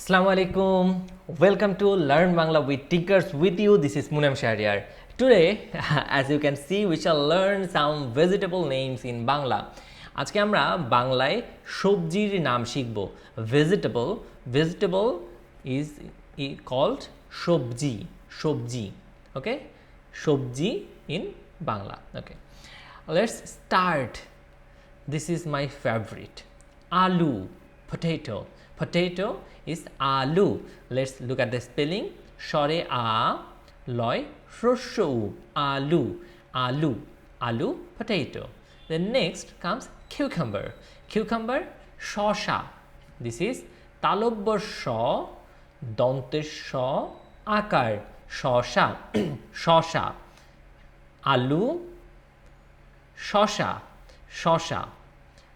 Assalamu alaikum. Welcome to Learn Bangla with Tinkers with you. This is Munem Shahriar. Today, as you can see, we shall learn some vegetable names in Bangla. আজকে আমরা বাংলায় সবজির নাম শিখব। Vegetable is called সবজি. Okay? সবজি in Bangla. Okay. Let's start. This is my favorite. Aloo, potato is alu. Let's look at the spelling. Shore a loy rosho alu potato. Then next comes cucumber shosha. This is talobbo sho donte sho akar shosha alu shosha.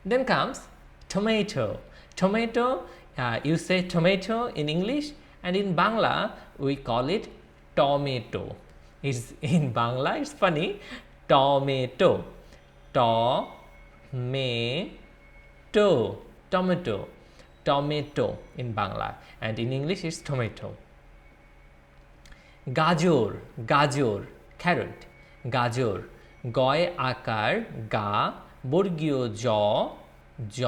Then comes tomato. You say tomato in English, and in Bangla we call it tomato. It's in Bangla, it's funny. Tomato in Bangla, and in English it's tomato. Gajor carrot. Gajor goy akar ga borgio j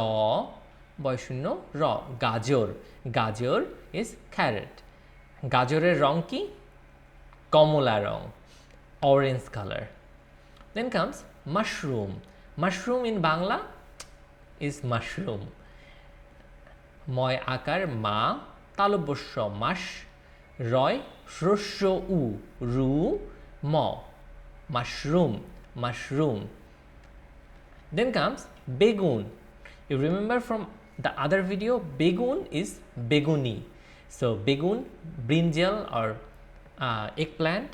বয়শূন্য র গাজর is carrot. গাজরের রং কি? কমলা রং, orange color. Then comes mushroom in Bangla is mushroom. ময় আকার মা তালব্যস্য মাস রয় হ্রস্ব উ রু ম mushroom. Then comes begun. You remember from the other video, begun is beguni. So begun, brinjal or eggplant,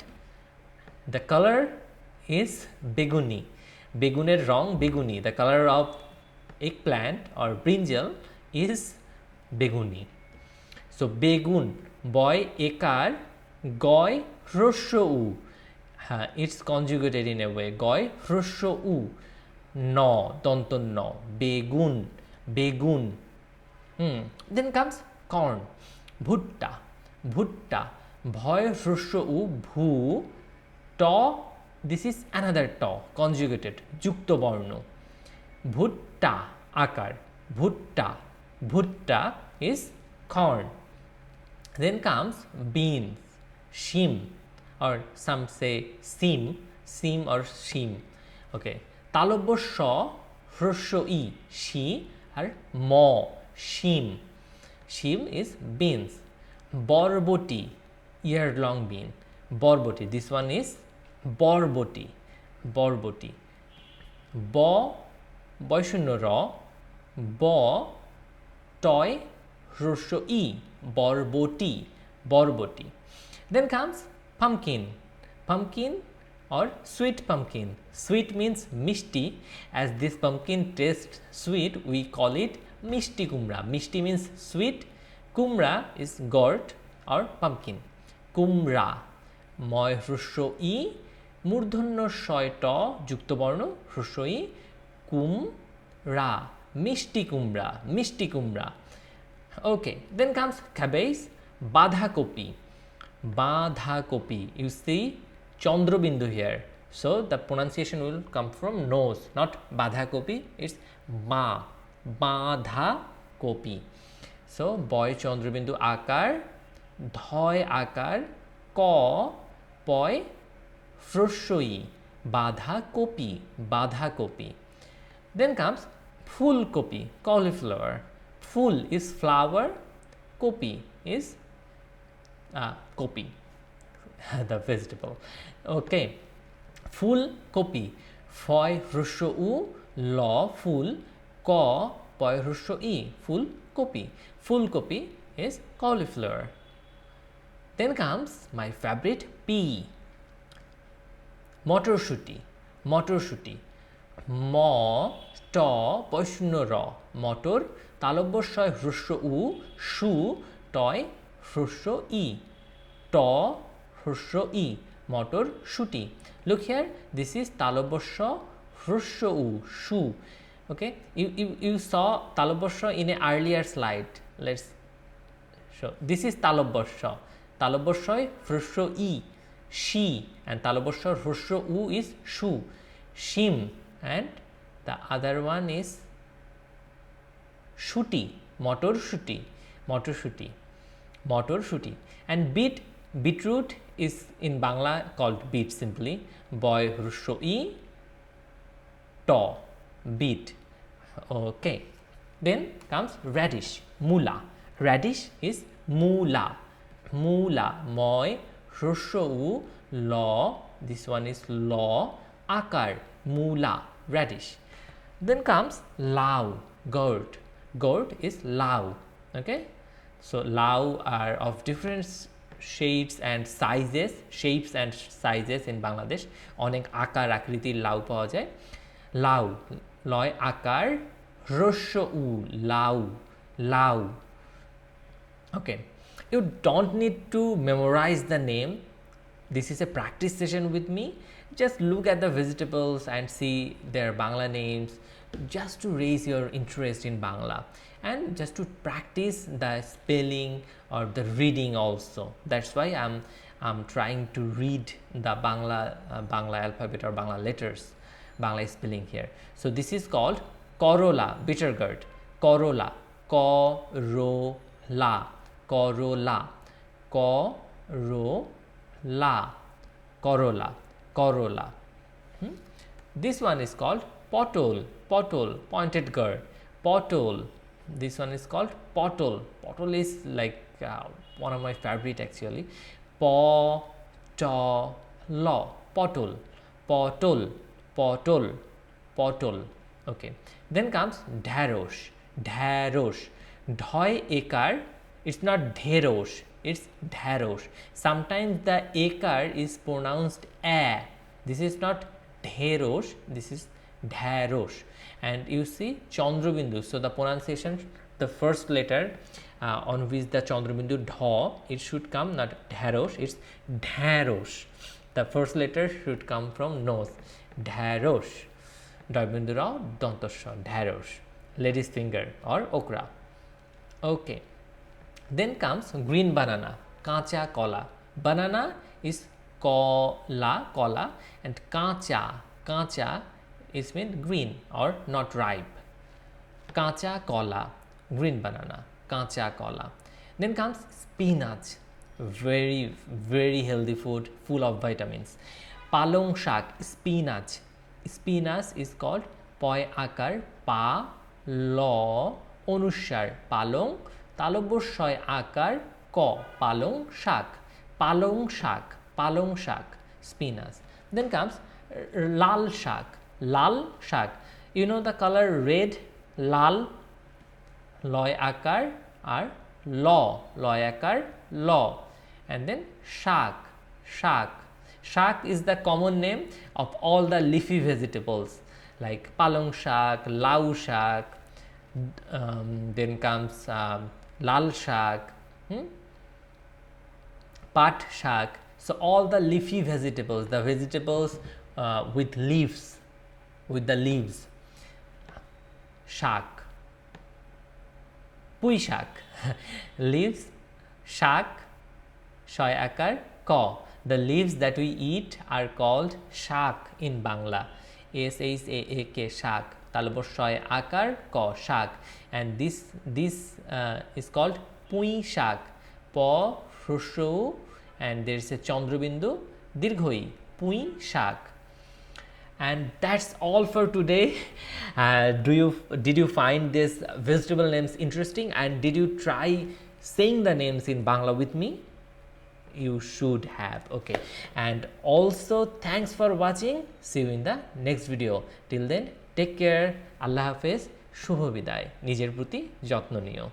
the color is beguni. Beguner rong beguni. The color of eggplant or brinjal is beguni. So begun boy ekar goy hrosho u. It's conjugated in a way. Goy hrosho u. No, tonton no. Begun. Then comes corn. Bhutta. Bhoy hrosho u bhu to. This is another to, conjugated. Jukto borno. Bhutta akar. Bhutta is corn. Then comes beans. Shim, or some say sim or shim. Okay. তালব্য স হ্রস্ব ই শি আর ম শিম is beans. বরবটি year long bean. বরবটি, this one is বরবটি. বয়শূন্য র ব টয় হ্রস্ব ই বরবটি. Then comes pumpkin or sweet pumpkin. Sweet means mishti. As this pumpkin tastes sweet, we call it mishti kumra. Mishti means sweet. Kumra is gourd or pumpkin. Kumra moy hrosho i murdhonyo shoy to যুক্ত বর্ণ hrosho i kumra mishti kumra. Okay, then comes cabbage. Badhakopi. You see Chandra-bindu here, so the pronunciation will come from nose, not badhakopi. It's badhakopi. So boy Chandra-bindu akar, dhoy akar, ko poi hrosoi badhakopi. Then comes fulkopi, cauliflower. Ful is flower, kopi is kopi. The vegetable. Okay, ফুলকপি ফয় হ্রস্ব উ ল ফুল ক পয় হ্রস্ব ই ফুলকপি is cauliflower. Then comes my favorite pea. মটরশুটি ম ট বয়শূন্য র মটর তালব্য শয় হ্রস্ব উ সু toy হ্রস্ব ই ট হ্রস্ব ই মটরশুটি. Look here, this is talobbo sho hrosho u shu. Okay, you saw talobbo sho in an earlier slide. Let's So this is Talobosha. Talobosha Frusho E, she, and Talobosha Frusho U is shu, shim, and the other one is shuti, motor shuti, motor shuti, motor shuti. And beetroot is in Bangla called beet simply. Boy Frusho E, to, beet. Okay. Then comes radish, mula. Radish is mula, mula, moi, rosho u, law, this one is law, akar, mula, radish. Then comes lau, gourd. Gourd is lau. Okay. So lau are of different shapes and sizes in Bangladesh. Onek akar akritir lau paoya jay. Lau, loi akar, rosho u, lau, lau. Okay, you don't need to memorize the name. This is a practice session with me. Just look at the vegetables and see their Bangla names, just to raise your interest in Bangla and just to practice the spelling or the reading also. That's why I'm trying to read the Bangla alphabet or Bangla letters, Bangla spelling here. So this is called Corolla, bitter gourd. Corolla, Corolla, Corolla, Corolla, Corolla, Corolla. This one is called potol, potol, pointed gourd, potol. This one is called potol. Potol is like one of my favorite actually. Potol, potol, potol, potol, potol. Okay. Then comes dharosh, dharosh, dhoi ekar. It's not dherosh, it's dharosh. Sometimes the ekar is pronounced a. This is not dherosh, this is dharosh. And you see chandrabindu. So the pronunciation, the first letter on which the chandrabindu dha, it should come not dharosh, it's dharosh. The first letter should come from nose, dharosh. Dabindu rao dantosha, dharosh, lady's finger or okra. Okay. Then comes green banana, kacha kola. Banana is kola, kola, and kacha, kacha is mean green or not ripe. Kacha kola, green banana, kacha kola. Then comes spinach, very, very healthy food, full of vitamins. Palong shak, spinach. Spinach is called poi akar pa lo অনুসার palong, তালব্যস্বয় আকার ক, palong শাক, palong শাক, palong শাক, spinach. Then comes lal শাক, lal শাক. You know the color red, lal, লয় আকার আর ল, লয় আকার ল. And then শাক, শাক. Shak is the common name of all the leafy vegetables like palong shak, lau shak, then comes lal shak, pat shak. So all the leafy vegetables, the vegetables with leaves, with the leaves. Shak, pui shak, leaves, shak, shoy akar ko. The leaves that we eat are called shak in Bangla. S-H-A-A-K, shak. Talaboshoy akar ko, shak. And this is called pui shak. Po, shushu, and there is a chandrabindu, dirghoi, pui shak. And that's all for today. Did you find these vegetable names interesting, and did you try saying the names in Bangla with me? You should have. Okay, and also thanks for watching. See you in the next video. Till then, take care. Allah Hafiz. শুভ বিদায়। নিজের প্রতি যত্ন নিও।